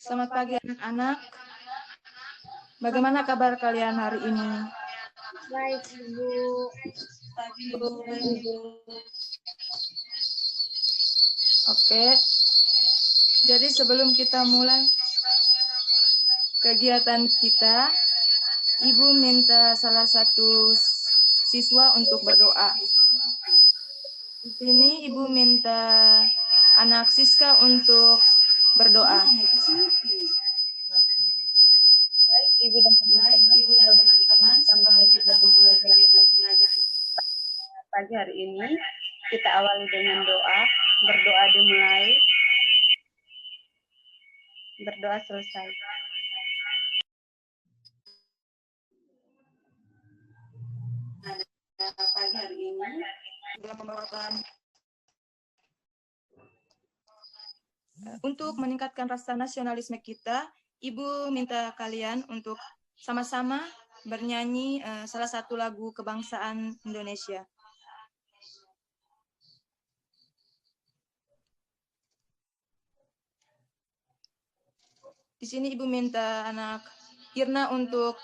Selamat pagi anak-anak. Bagaimana kabar kalian hari ini? Baik, Ibu. Oke. Jadi sebelum kita mulai kegiatan kita, Ibu minta salah satu siswa untuk berdoa. Di sini Ibu minta anak Siska untuk berdoa. Baik, Ibu dan teman-teman, sebelum kita memulai kegiatan pembelajaran pagi hari ini, kita awali dengan doa. Berdoa dimulai, berdoa selesai. Pagi hari ini dalam membawakan untuk meningkatkan rasa nasionalisme kita, Ibu minta kalian untuk sama-sama bernyanyi salah satu lagu kebangsaan Indonesia. Di sini Ibu minta anak Irna untuk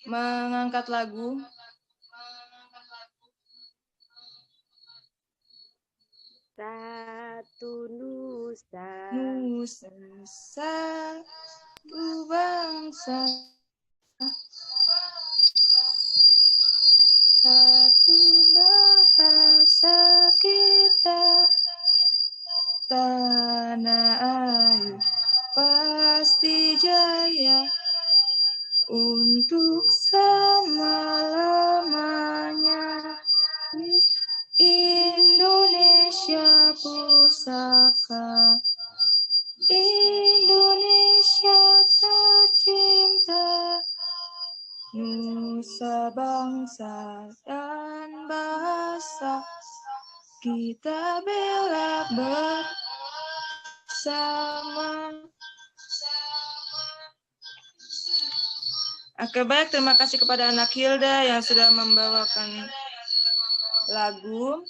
mengangkat lagu Satu nusa, satu bangsa, satu bahasa kita, tanah air pasti jaya untuk selama-lamanya. Indonesia pusaka, Indonesia tercinta, nusa bangsa dan bahasa kita bela bersama. Oke, baik, terima kasih kepada anak Hilda yang sudah membawakan lagu.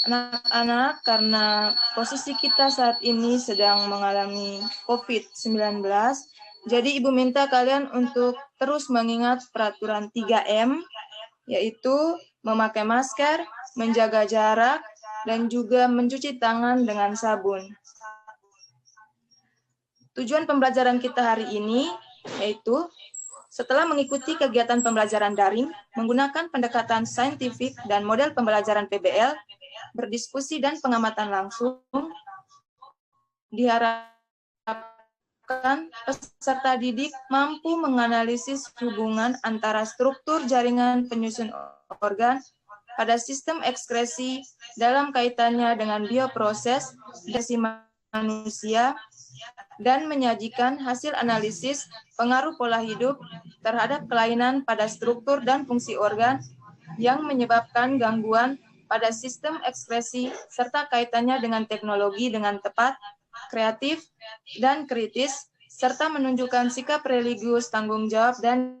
Anak-anak, karena posisi kita saat ini sedang mengalami COVID-19, jadi Ibu minta kalian untuk terus mengingat peraturan 3M, yaitu memakai masker, menjaga jarak, dan juga mencuci tangan dengan sabun. Tujuan pembelajaran kita hari ini yaitu setelah mengikuti kegiatan pembelajaran daring menggunakan pendekatan saintifik dan model pembelajaran PBL, berdiskusi dan pengamatan langsung, diharapkan peserta didik mampu menganalisis hubungan antara struktur jaringan penyusun organ pada sistem ekskresi dalam kaitannya dengan bioproses dari manusia dan menyajikan hasil analisis pengaruh pola hidup terhadap kelainan pada struktur dan fungsi organ yang menyebabkan gangguan pada sistem ekspresi serta kaitannya dengan teknologi dengan tepat, kreatif, dan kritis, serta menunjukkan sikap religius tanggung jawab dan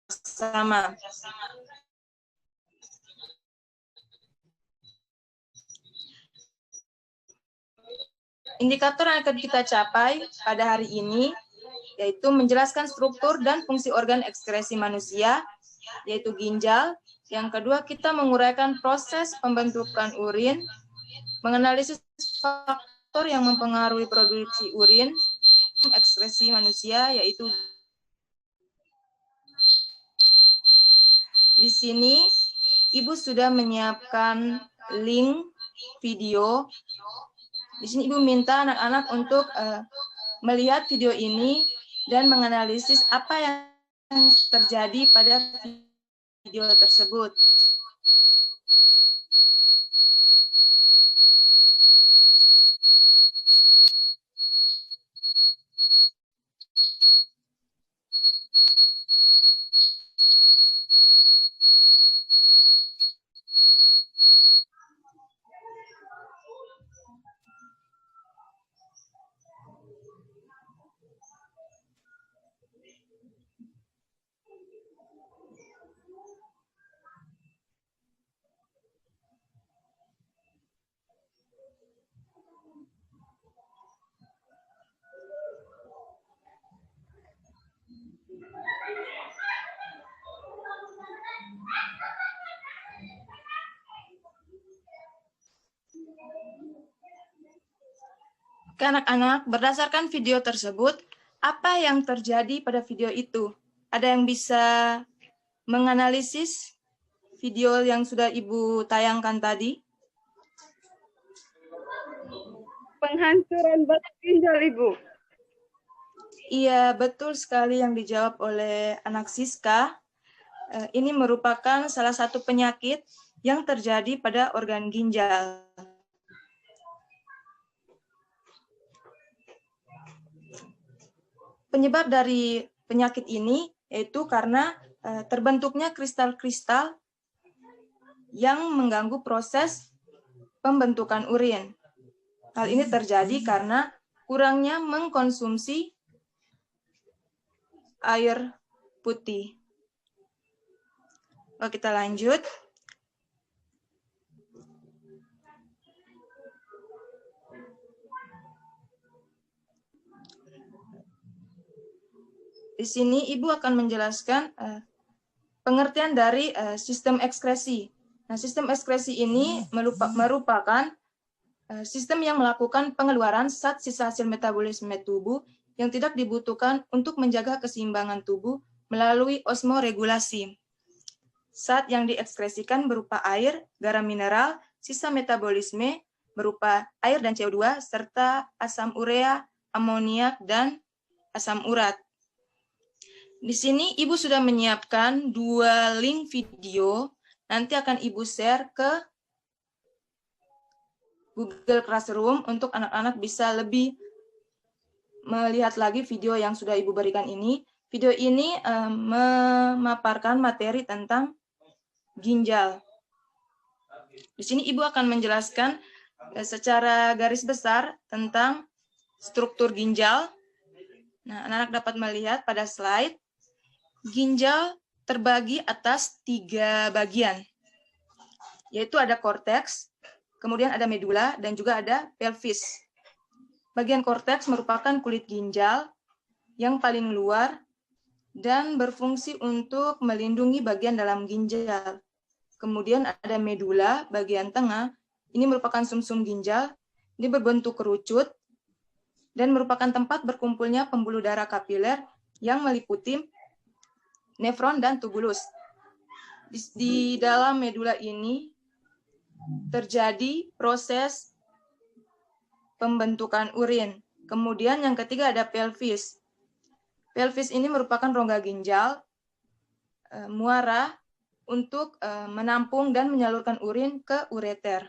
kerjasama. Indikator yang akan kita capai pada hari ini yaitu menjelaskan struktur dan fungsi organ ekskresi manusia, yaitu ginjal. Yang kedua, kita menguraikan proses pembentukan urin, menganalisis faktor yang mempengaruhi produksi urin, ekskresi manusia, yaitu di sini Ibu sudah menyiapkan link video. Di sini Ibu minta anak-anak untuk melihat video ini dan menganalisis apa yang terjadi pada video tersebut. Oke, anak-anak, berdasarkan video tersebut, apa yang terjadi pada video itu? Ada yang bisa menganalisis video yang sudah Ibu tayangkan tadi? Penghancuran batu ginjal, Ibu. Iya, betul sekali yang dijawab oleh anak Siska. Ini merupakan salah satu penyakit yang terjadi pada organ ginjal. Penyebab dari penyakit ini yaitu karena terbentuknya kristal-kristal yang mengganggu proses pembentukan urin. Hal ini terjadi karena kurangnya mengkonsumsi air putih. Oke, kita lanjut. Di sini Ibu akan menjelaskan pengertian dari sistem ekskresi. Nah, sistem ekskresi ini merupakan sistem yang melakukan pengeluaran zat sisa hasil metabolisme tubuh yang tidak dibutuhkan untuk menjaga keseimbangan tubuh melalui osmoregulasi. Zat yang diekskresikan berupa air, garam mineral, sisa metabolisme berupa air dan CO2, serta asam urea, amoniak, dan asam urat. Di sini Ibu sudah menyiapkan 2 link video, nanti akan Ibu share ke Google Classroom untuk anak-anak bisa lebih melihat lagi video yang sudah Ibu berikan ini. Video ini memaparkan materi tentang ginjal. Di sini Ibu akan menjelaskan secara garis besar tentang struktur ginjal. Nah, anak-anak dapat melihat pada slide, ginjal terbagi atas 3 bagian, yaitu ada korteks, kemudian ada medula, dan juga ada pelvis. Bagian korteks merupakan kulit ginjal yang paling luar dan berfungsi untuk melindungi bagian dalam ginjal. Kemudian ada medula, bagian tengah, ini merupakan sumsum ginjal, ini berbentuk kerucut, dan merupakan tempat berkumpulnya pembuluh darah kapiler yang meliputi nefron dan tubulus. Di dalam medula ini terjadi proses pembentukan urin. Kemudian yang ketiga ada pelvis. Pelvis ini merupakan rongga ginjal, muara untuk menampung dan menyalurkan urin ke ureter.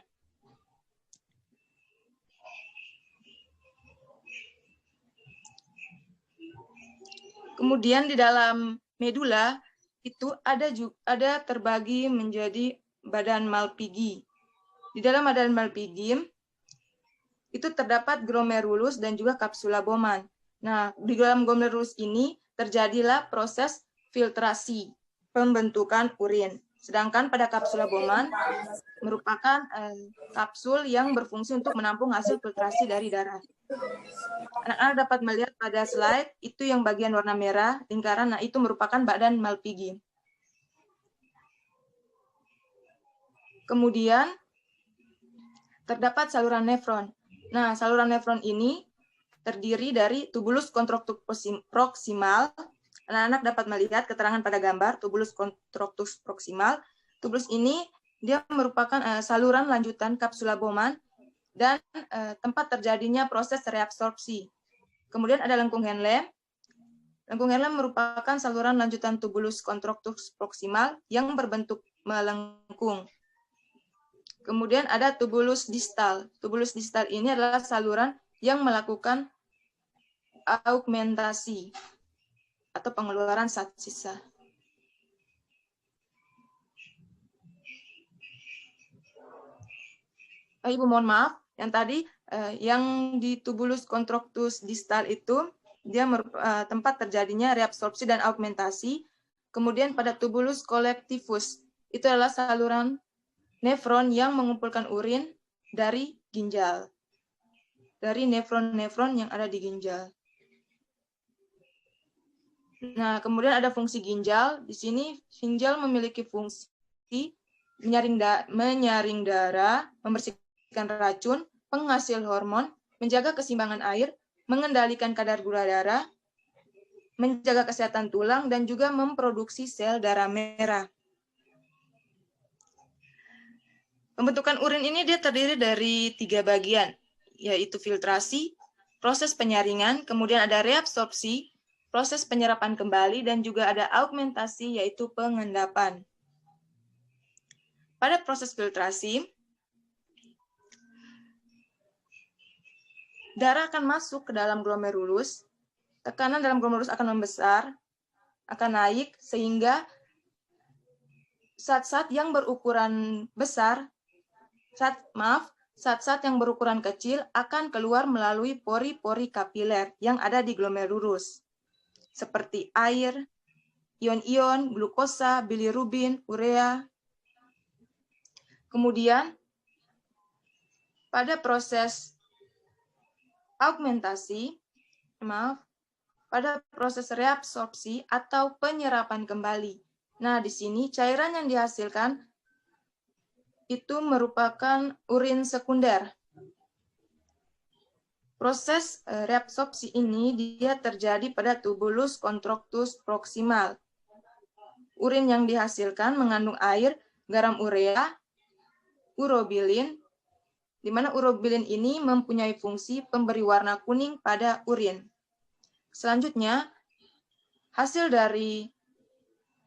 Kemudian di dalam medula itu ada terbagi menjadi badan Malpighi. Di dalam badan Malpighi itu terdapat glomerulus dan juga kapsula Bowman. Nah, di dalam glomerulus ini terjadilah proses filtrasi pembentukan urin. Sedangkan pada kapsula Bowman merupakan kapsul yang berfungsi untuk menampung hasil filtrasi dari darah. Anak-anak dapat melihat pada slide, itu yang bagian warna merah, lingkaran, nah itu merupakan badan Malpighi. Kemudian, terdapat saluran nefron. Nah, saluran nefron ini terdiri dari tubulus contractus proximal. Anak-anak dapat melihat keterangan pada gambar, tubulus contractus proximal. Tubulus ini, dia merupakan saluran lanjutan kapsula Bowman, dan tempat terjadinya proses reabsorpsi. Kemudian ada lengkung Henle. Lengkung Henle merupakan saluran lanjutan tubulus contractus proximal yang berbentuk melengkung. Kemudian ada tubulus distal. Tubulus distal ini adalah saluran yang melakukan augmentasi atau pengeluaran zat sisa. Ibu mohon maaf, yang tadi yang di tubulus contractus distal itu dia tempat terjadinya reabsorpsi dan augmentasi. Kemudian pada tubulus collectivus itu adalah saluran nefron yang mengumpulkan urin dari ginjal, dari nefron-nefron yang ada di ginjal. Nah, kemudian ada fungsi ginjal. Di sini ginjal memiliki fungsi menyaring darah, membersihkan racun, penghasil hormon, menjaga keseimbangan air, mengendalikan kadar gula darah, menjaga kesehatan tulang, dan juga memproduksi sel darah merah. Pembentukan urin ini dia terdiri dari 3 bagian, yaitu filtrasi, proses penyaringan, kemudian ada reabsorpsi, proses penyerapan kembali, dan juga ada augmentasi, yaitu pengendapan. Pada proses filtrasi, darah akan masuk ke dalam glomerulus, tekanan dalam glomerulus akan membesar, akan naik, sehingga zat-zat yang berukuran besar, zat-zat yang berukuran kecil akan keluar melalui pori-pori kapiler yang ada di glomerulus, seperti air, ion-ion, glukosa, bilirubin, urea. Kemudian, pada proses augmentasi, pada proses reabsorpsi atau penyerapan kembali. Nah, di sini cairan yang dihasilkan itu merupakan urin sekunder. Proses reabsorpsi ini dia terjadi pada tubulus contractus proximal. Urin yang dihasilkan mengandung air, garam urea, urobilin, di mana urobilin ini mempunyai fungsi pemberi warna kuning pada urin. Selanjutnya, hasil dari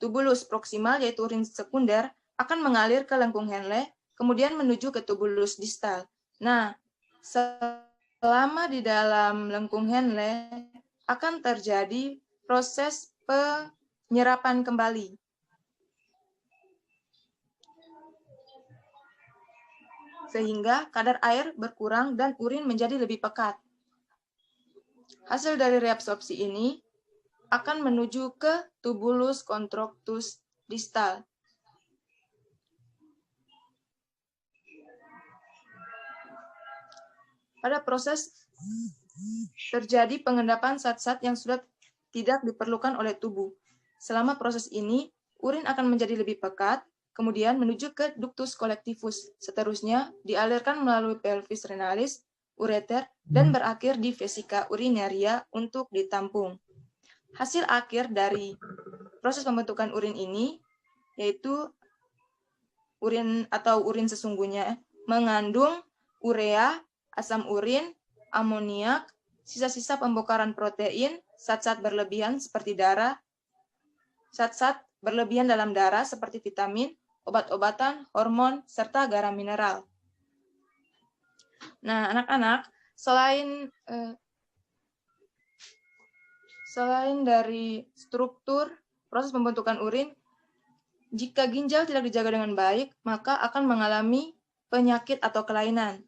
tubulus proksimal, yaitu urin sekunder, akan mengalir ke lengkung Henle, kemudian menuju ke tubulus distal. Nah, selama di dalam lengkung Henle akan terjadi proses penyerapan kembali. Sehingga kadar air berkurang dan urin menjadi lebih pekat. Hasil dari reabsorpsi ini akan menuju ke tubulus contractus distal. Pada proses terjadi pengendapan zat-zat yang sudah tidak diperlukan oleh tubuh. Selama proses ini, urin akan menjadi lebih pekat, kemudian menuju ke ductus collectivus. Seterusnya, dialirkan melalui pelvis renalis, ureter, dan berakhir di vesika urinaria untuk ditampung. Hasil akhir dari proses pembentukan urin ini, yaitu urin atau urin sesungguhnya, mengandung urea, asam urin, amoniak, sisa-sisa pembongkaran protein, zat-zat berlebihan seperti darah, zat-zat berlebihan dalam darah seperti vitamin, obat-obatan, hormon, serta garam mineral. Nah, anak-anak, selain dari struktur proses pembentukan urin, jika ginjal tidak dijaga dengan baik, maka akan mengalami penyakit atau kelainan.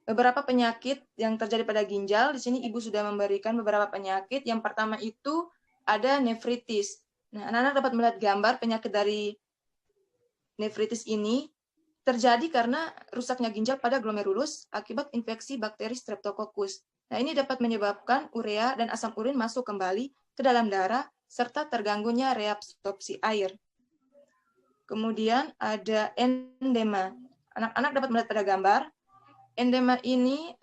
Beberapa penyakit yang terjadi pada ginjal, di sini Ibu sudah memberikan beberapa penyakit. Yang pertama itu ada nefritis. Nah, anak-anak dapat melihat gambar penyakit dari nefritis ini terjadi karena rusaknya ginjal pada glomerulus akibat infeksi bakteri Streptococcus. Nah, ini dapat menyebabkan urea dan asam urin masuk kembali ke dalam darah serta terganggunya reabsorpsi air. Kemudian ada endema. Anak-anak dapat melihat pada gambar. Endema ini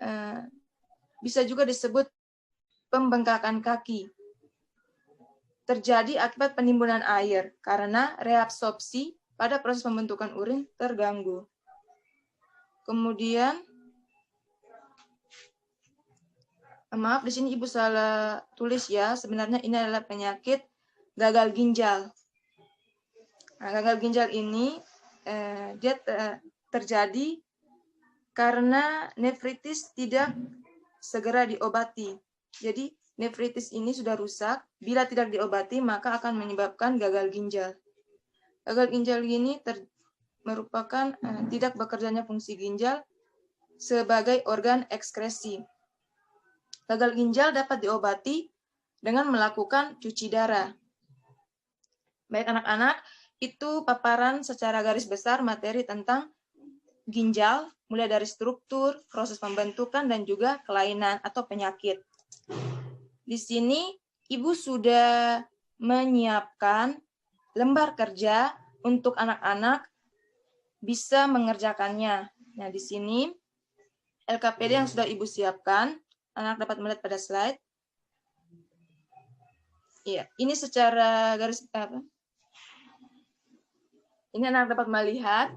bisa juga disebut pembengkakan kaki. Terjadi akibat penimbunan air karena reabsorpsi pada proses pembentukan urin terganggu. Kemudian, maaf di sini Ibu salah tulis ya, sebenarnya ini adalah penyakit gagal ginjal. Nah, gagal ginjal ini dia terjadi karena nefritis tidak segera diobati. Jadi nefritis ini sudah rusak, bila tidak diobati maka akan menyebabkan gagal ginjal. Gagal ginjal ini merupakan tidak bekerjanya fungsi ginjal sebagai organ ekskresi. Gagal ginjal dapat diobati dengan melakukan cuci darah. Baik anak-anak, itu paparan secara garis besar materi tentang ginjal, mulai dari struktur, proses pembentukan, dan juga kelainan atau penyakit. Di sini, Ibu sudah menyiapkan lembar kerja untuk anak-anak bisa mengerjakannya. Nah, di sini LKPD yang sudah Ibu siapkan. Anak dapat melihat pada slide. Iya, ini secara garis apa? Ini anak dapat melihat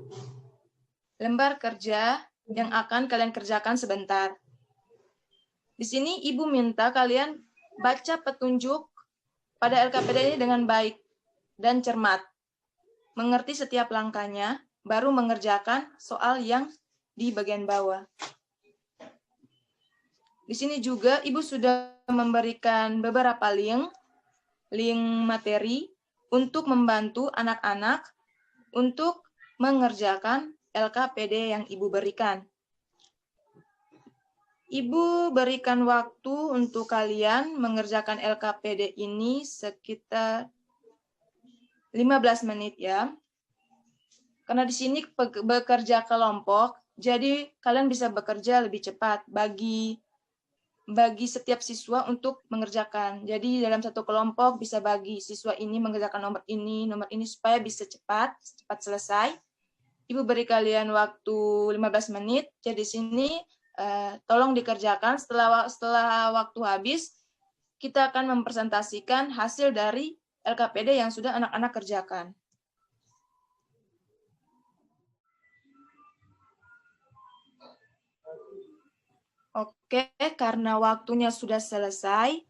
lembar kerja yang akan kalian kerjakan sebentar. Di sini Ibu minta kalian baca petunjuk pada LKPD ini dengan baik dan cermat. Mengerti setiap langkahnya, baru mengerjakan soal yang di bagian bawah. Di sini juga Ibu sudah memberikan beberapa link materi untuk membantu anak-anak untuk mengerjakan LKPD yang Ibu berikan. Ibu berikan waktu untuk kalian mengerjakan LKPD ini sekitar 15 menit ya. Karena di sini bekerja kelompok, jadi kalian bisa bekerja lebih cepat bagi setiap siswa untuk mengerjakan. Jadi dalam satu kelompok bisa bagi siswa ini mengerjakan nomor ini supaya bisa cepat selesai. Ibu beri kalian waktu 15 menit. Jadi di sini tolong dikerjakan. Setelah waktu habis, kita akan mempresentasikan hasil dari LKPD yang sudah anak-anak kerjakan. Oke, karena waktunya sudah selesai,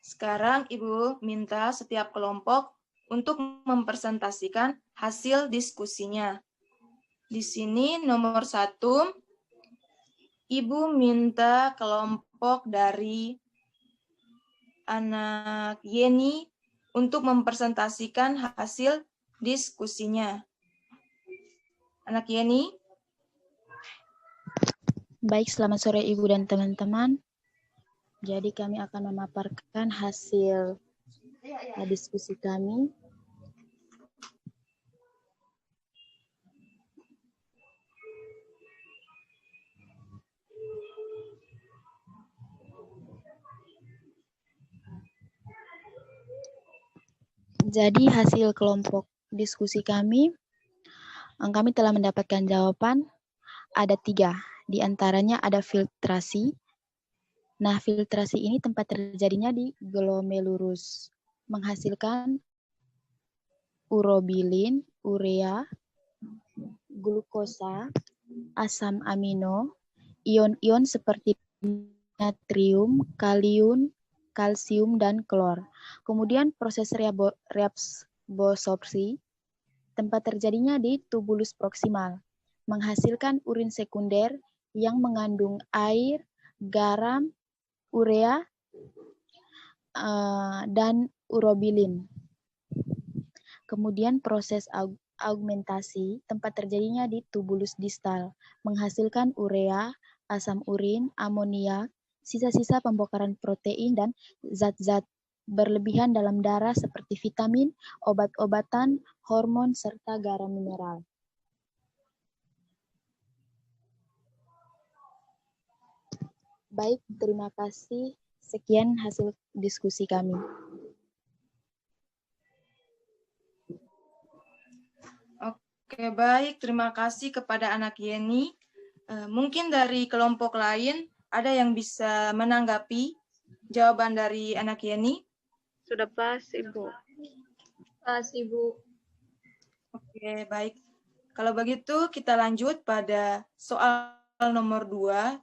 sekarang Ibu minta setiap kelompok untuk mempresentasikan hasil diskusinya. Di sini nomor 1, Ibu minta kelompok dari anak Yeni untuk mempresentasikan hasil diskusinya. Anak Yeni. Baik, selamat sore Ibu dan teman-teman. Jadi kami akan memaparkan hasil diskusi kami. Jadi hasil kelompok diskusi kami telah mendapatkan jawaban ada 3. Di antaranya ada filtrasi. Nah, filtrasi ini tempat terjadinya di glomerulus, menghasilkan urobilin, urea, glukosa, asam amino, ion-ion seperti natrium, kalium, kalsium, dan klor. Kemudian proses reabsorpsi, tempat terjadinya di tubulus proksimal, menghasilkan urin sekunder yang mengandung air, garam, urea, dan urobilin. Kemudian proses augmentasi, tempat terjadinya di tubulus distal, menghasilkan urea, asam urin, amonia, sisa-sisa pembongkaran protein, dan zat-zat berlebihan dalam darah seperti vitamin, obat-obatan, hormon, serta garam mineral. Baik, terima kasih. Sekian hasil diskusi kami. Oke, baik. Terima kasih kepada anak Yeni. Mungkin dari kelompok lain ada yang bisa menanggapi jawaban dari anak Yeni? Sudah pas, Ibu. Pas, Ibu. Oke, baik. Kalau begitu kita lanjut pada soal nomor 2.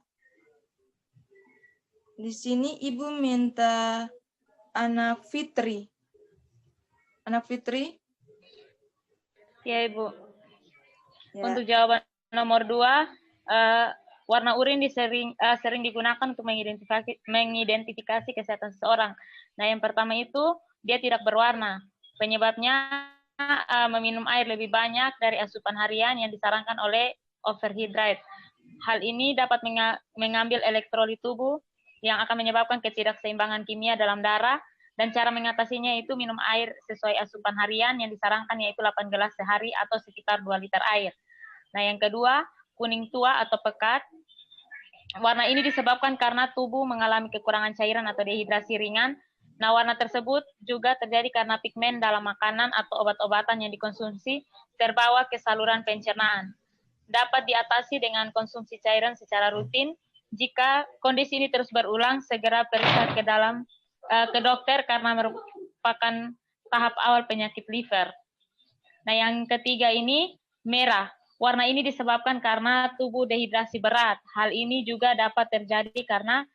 Di sini Ibu minta anak Fitri. Anak Fitri? Ya, Ibu. Ya. Untuk jawaban nomor 2, warna urin sering digunakan untuk mengidentifikasi kesehatan seseorang. Nah, yang pertama itu dia tidak berwarna. Penyebabnya meminum air lebih banyak dari asupan harian yang disarankan oleh overhydrate. Hal ini dapat mengambil elektrolit tubuh yang akan menyebabkan ketidakseimbangan kimia dalam darah, dan cara mengatasinya itu minum air sesuai asupan harian yang disarankan, yaitu 8 gelas sehari atau sekitar 2 liter air. Nah, yang kedua, kuning tua atau pekat. Warna ini disebabkan karena tubuh mengalami kekurangan cairan atau dehidrasi ringan. Nah, warna tersebut juga terjadi karena pigmen dalam makanan atau obat-obatan yang dikonsumsi terbawa ke saluran pencernaan. Dapat diatasi dengan konsumsi cairan secara rutin, Jika kondisi ini terus berulang, segera periksa ke dokter karena merupakan tahap awal penyakit liver. Nah, yang ketiga ini merah. Warna ini disebabkan karena tubuh dehidrasi berat. Hal ini juga dapat terjadi karena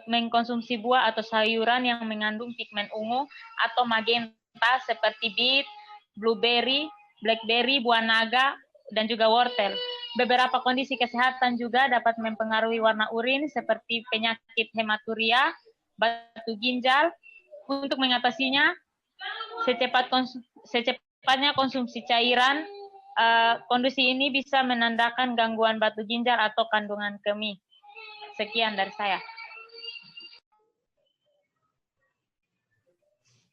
mengkonsumsi buah atau sayuran yang mengandung pigmen ungu atau magenta seperti beet, blueberry, blackberry, buah naga, dan juga wortel. Beberapa kondisi kesehatan juga dapat mempengaruhi warna urin seperti penyakit hematuria, batu ginjal. Untuk mengatasinya, secepatnya konsumsi cairan. Kondisi ini bisa menandakan gangguan batu ginjal atau kandungan kemih. Sekian dari saya.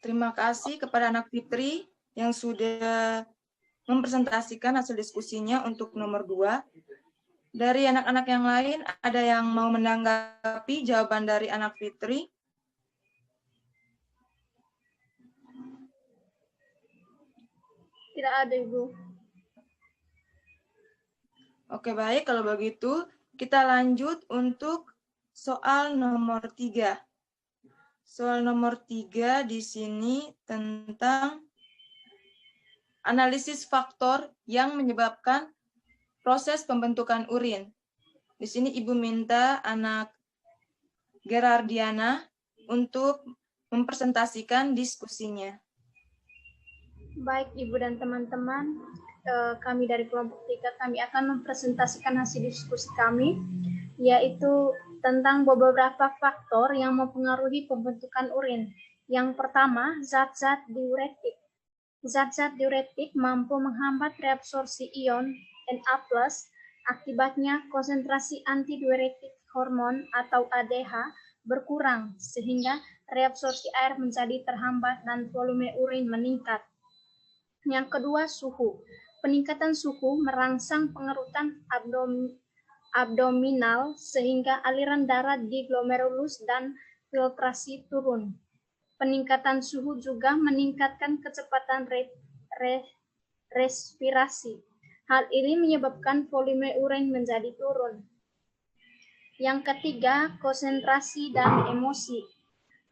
Terima kasih kepada anak Fitri yang sudah mempresentasikan hasil diskusinya untuk nomor 2. Dari anak-anak yang lain, ada yang mau menanggapi jawaban dari anak Fitri? Tidak ada, Ibu. Oke, baik. Kalau begitu, kita lanjut untuk soal nomor 3. Soal nomor 3 di sini tentang analisis faktor yang menyebabkan proses pembentukan urin. Di sini Ibu minta anak Gerardiana untuk mempresentasikan diskusinya. Baik, Ibu dan teman-teman, kami dari kelompok 3, kami akan mempresentasikan hasil diskusi kami, yaitu tentang beberapa faktor yang mempengaruhi pembentukan urin. Yang pertama, zat-zat diuretik. Zat-zat diuretik mampu menghambat reabsorpsi ion Na+, akibatnya konsentrasi antidiuretik hormon atau ADH berkurang, sehingga reabsorpsi air menjadi terhambat dan volume urin meningkat. Yang kedua, suhu. Peningkatan suhu merangsang pengerutan abdominal sehingga aliran darah di glomerulus dan filtrasi turun. Peningkatan suhu juga meningkatkan kecepatan respirasi. Hal ini menyebabkan volume urin menjadi turun. Yang ketiga, konsentrasi dan emosi.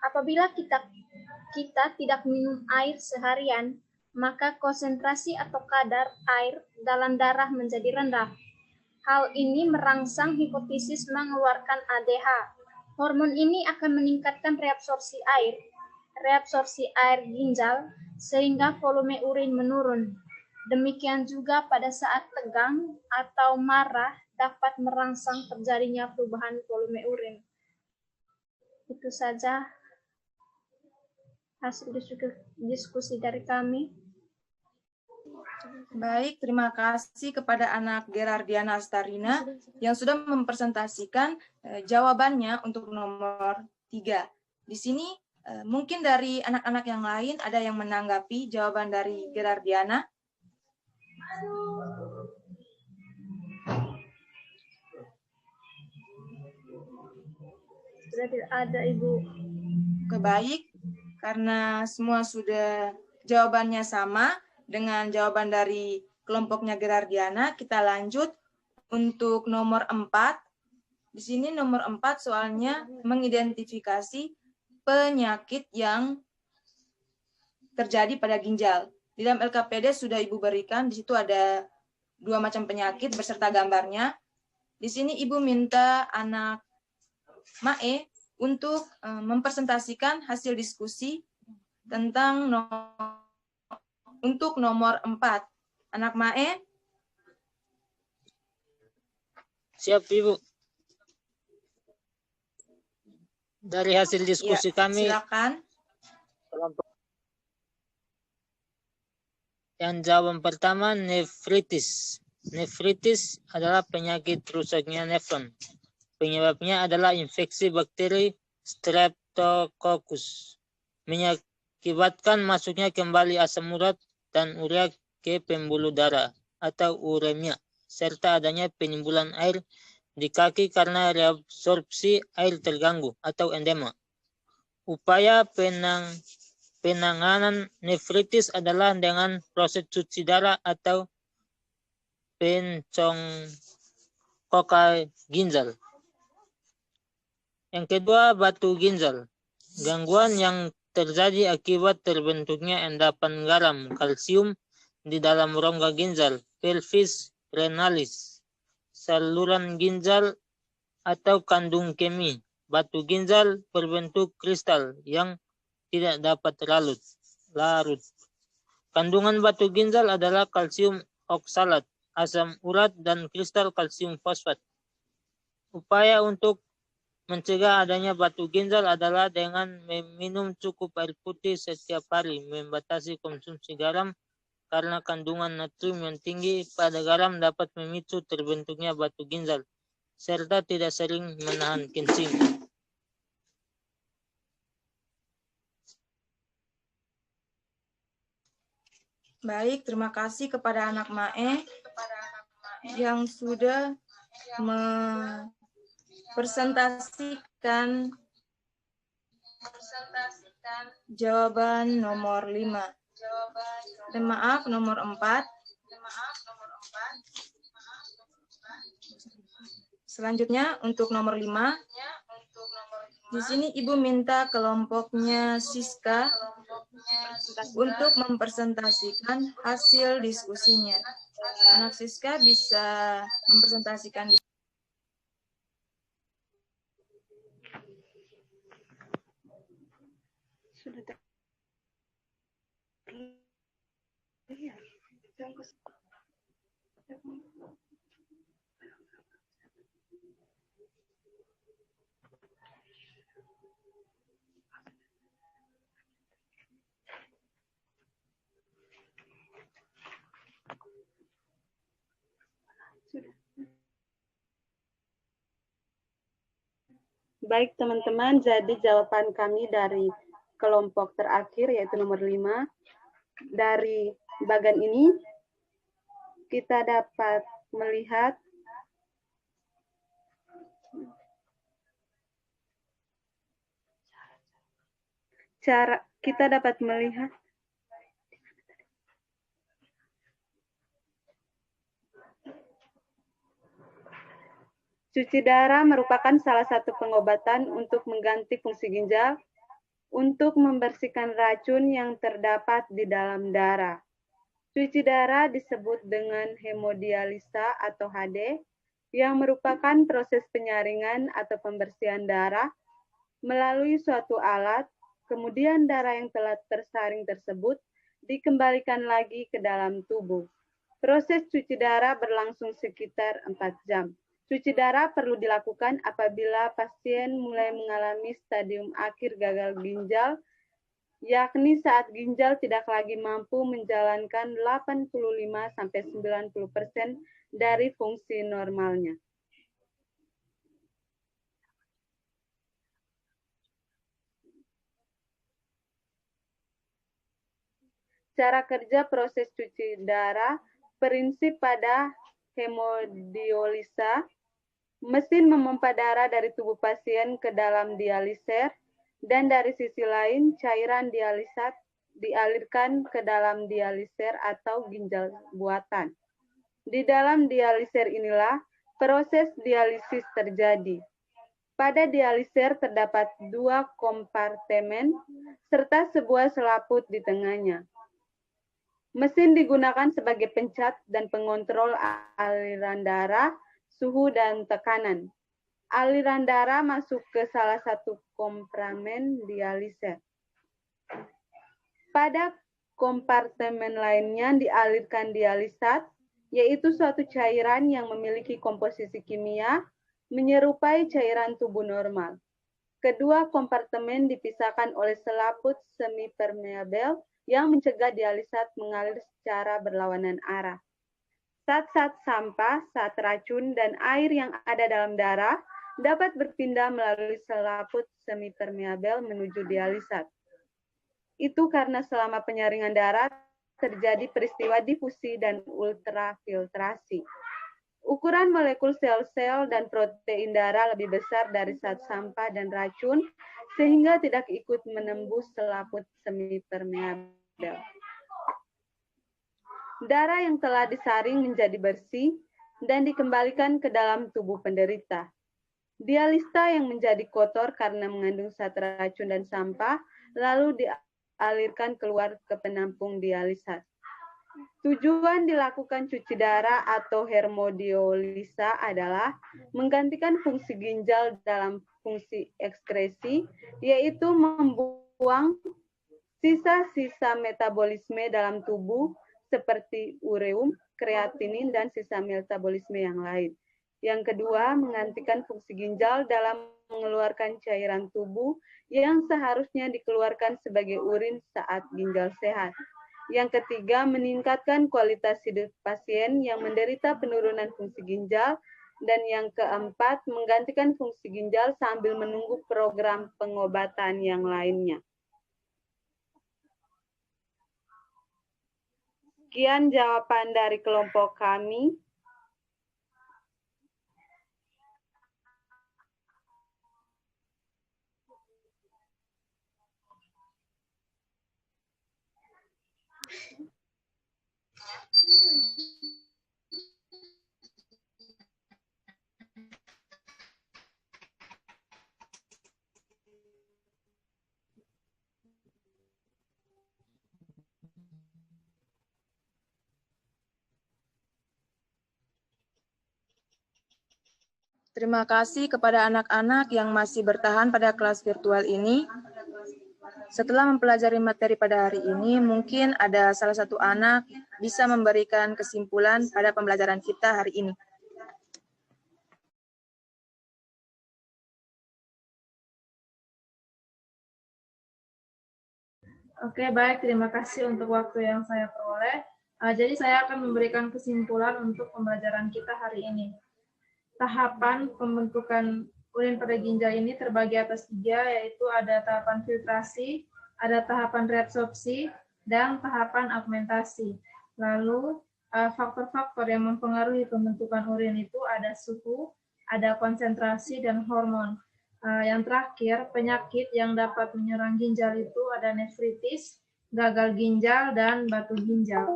Apabila kita tidak minum air seharian, maka konsentrasi atau kadar air dalam darah menjadi rendah. Hal ini merangsang hipofisis mengeluarkan ADH. Hormon ini akan meningkatkan reabsorpsi air ginjal sehingga volume urin menurun. Demikian juga pada saat tegang atau marah dapat merangsang terjadinya perubahan volume urin. Itu saja hasil diskusi dari kami. Baik, terima kasih kepada anak Gerardiana Astarina yang sudah mempresentasikan jawabannya untuk nomor 3. Di sini mungkin dari anak-anak yang lain ada yang menanggapi jawaban dari Gerardiana. Sudah tidak ada, Ibu. Baik, karena semua sudah jawabannya sama dengan jawaban dari kelompoknya Gerardiana, kita lanjut untuk nomor 4. Di sini nomor 4 soalnya mengidentifikasi penyakit yang terjadi pada ginjal. Di dalam LKPD sudah Ibu berikan, di situ ada 2 macam penyakit beserta gambarnya. Di sini Ibu minta anak Mae untuk mempresentasikan hasil diskusi tentang untuk nomor 4. Anak Mae? Siap, Ibu. Dari hasil diskusi kami, silakan. Yang jawaban pertama, nefritis. Nefritis adalah penyakit rusaknya nefron. Penyebabnya adalah infeksi bakteri Streptococcus. Mengakibatkan masuknya kembali asam urat dan urea ke pembuluh darah atau uremia, serta adanya penimbunan air di kaki karena reabsorpsi air terganggu atau endema. Upaya penanganan nefritis adalah dengan proses cuci darah atau pencongkokan ginjal. Yang kedua, batu ginjal. Gangguan yang terjadi akibat terbentuknya endapan garam kalsium di dalam rongga ginjal, pelvis renalis, saluran ginjal atau kandung kemih. Batu ginjal berbentuk kristal yang tidak dapat larut. Kandungan batu ginjal adalah kalsium oksalat, asam urat, dan kristal kalsium fosfat. Upaya untuk mencegah adanya batu ginjal adalah dengan meminum cukup air putih setiap hari, membatasi konsumsi garam karena kandungan natrium yang tinggi pada garam dapat memicu terbentuknya batu ginjal, serta tidak sering menahan kencing. Baik, terima kasih kepada anak Mae yang sudah presentasikan jawaban nomor 5. Dan maaf, nomor 4. Selanjutnya untuk nomor 5. Di sini Ibu minta kelompoknya Siska untuk mempresentasikan hasil diskusinya. Anak Siska bisa mempresentasikan. Sudah terlihat. Baik teman-teman, jadi jawaban kami dari kelompok terakhir yaitu nomor 5. Dari bagian ini kita dapat melihat cuci darah merupakan salah satu pengobatan untuk mengganti fungsi ginjal untuk membersihkan racun yang terdapat di dalam darah. Cuci darah disebut dengan hemodialisa atau HD, yang merupakan proses penyaringan atau pembersihan darah melalui suatu alat, kemudian darah yang telah tersaring tersebut dikembalikan lagi ke dalam tubuh. Proses cuci darah berlangsung sekitar 4 jam. Cuci darah perlu dilakukan apabila pasien mulai mengalami stadium akhir gagal ginjal, yakni saat ginjal tidak lagi mampu menjalankan 85-90% dari fungsi normalnya. Cara kerja proses cuci darah prinsip pada hemodialisa. Mesin memompa darah dari tubuh pasien ke dalam dialiser, dan dari sisi lain cairan dialisat dialirkan ke dalam dialiser atau ginjal buatan. Di dalam dialiser inilah proses dialisis terjadi. Pada dialiser terdapat 2 kompartemen serta sebuah selaput di tengahnya. Mesin digunakan sebagai pencat dan pengontrol aliran darah, suhu, dan tekanan. Aliran darah masuk ke salah satu kompartemen dialiser. Pada kompartemen lainnya dialirkan dialisat, yaitu suatu cairan yang memiliki komposisi kimia menyerupai cairan tubuh normal. Kedua kompartemen dipisahkan oleh selaput semi-permeabel yang mencegah dialisat mengalir secara berlawanan arah. Zat-zat sampah, zat racun, dan air yang ada dalam darah dapat berpindah melalui selaput semi-permeabel menuju dialisat. Itu karena selama penyaringan darah terjadi peristiwa difusi dan ultrafiltrasi. Ukuran molekul sel-sel dan protein darah lebih besar dari zat sampah dan racun, sehingga tidak ikut menembus selaput semi-permeabel. Darah yang telah disaring menjadi bersih dan dikembalikan ke dalam tubuh penderita. Dialista yang menjadi kotor karena mengandung zat racun dan sampah, lalu dialirkan keluar ke penampung dialisat. Tujuan dilakukan cuci darah atau hemodialisa adalah menggantikan fungsi ginjal dalam fungsi ekskresi, yaitu membuang sisa-sisa metabolisme dalam tubuh seperti ureum, kreatinin, dan sisa metabolisme yang lain. Yang kedua, menggantikan fungsi ginjal dalam mengeluarkan cairan tubuh yang seharusnya dikeluarkan sebagai urin saat ginjal sehat. Yang ketiga, meningkatkan kualitas hidup pasien yang menderita penurunan fungsi ginjal. Dan yang keempat, menggantikan fungsi ginjal sambil menunggu program pengobatan yang lainnya. Sekian jawaban dari kelompok kami. Terima kasih kepada anak-anak yang masih bertahan pada kelas virtual ini. Setelah mempelajari materi pada hari ini, mungkin ada salah satu anak bisa memberikan kesimpulan pada pembelajaran kita hari ini. Oke, baik. Terima kasih untuk waktu yang saya peroleh. Jadi saya akan memberikan kesimpulan untuk pembelajaran kita hari ini. Tahapan pembentukan urin pada ginjal ini terbagi atas 3, yaitu ada tahapan filtrasi, ada tahapan reabsorpsi, dan tahapan augmentasi. Lalu, faktor-faktor yang mempengaruhi pembentukan urin itu ada suhu, ada konsentrasi, dan hormon. Yang terakhir, penyakit yang dapat menyerang ginjal itu ada nefritis, gagal ginjal, dan batu ginjal.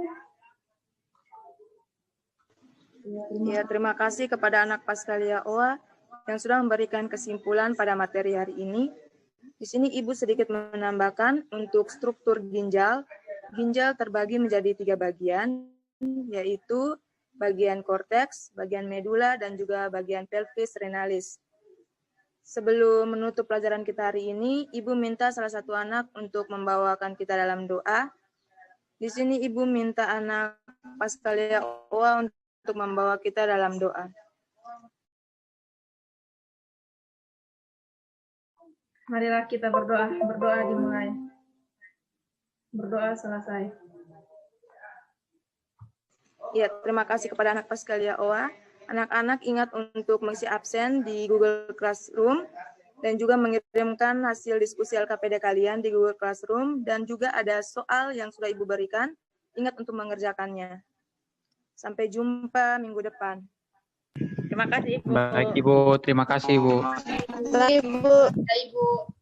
Ya, terima kasih kepada anak Paskalia OA yang sudah memberikan kesimpulan pada materi hari ini. Di sini Ibu sedikit menambahkan untuk struktur ginjal. Ginjal terbagi menjadi 3 bagian, yaitu bagian korteks, bagian medula, dan juga bagian pelvis renalis. Sebelum menutup pelajaran kita hari ini, Ibu minta salah satu anak untuk membawakan kita dalam doa. Di sini Ibu minta anak Paskalia OA untuk membawa kita dalam doa. Marilah kita berdoa. Berdoa dimulai. Berdoa selesai. Ya, terima kasih kepada anak Paskalia OA. Anak-anak ingat untuk mengisi absen di Google Classroom dan juga mengirimkan hasil diskusi LKPD kalian di Google Classroom, dan juga ada soal yang sudah Ibu berikan. Ingat untuk mengerjakannya. Sampai jumpa minggu depan. Terima kasih, Ibu. Baik, Ibu. Terima kasih, Ibu. Baik, Ibu.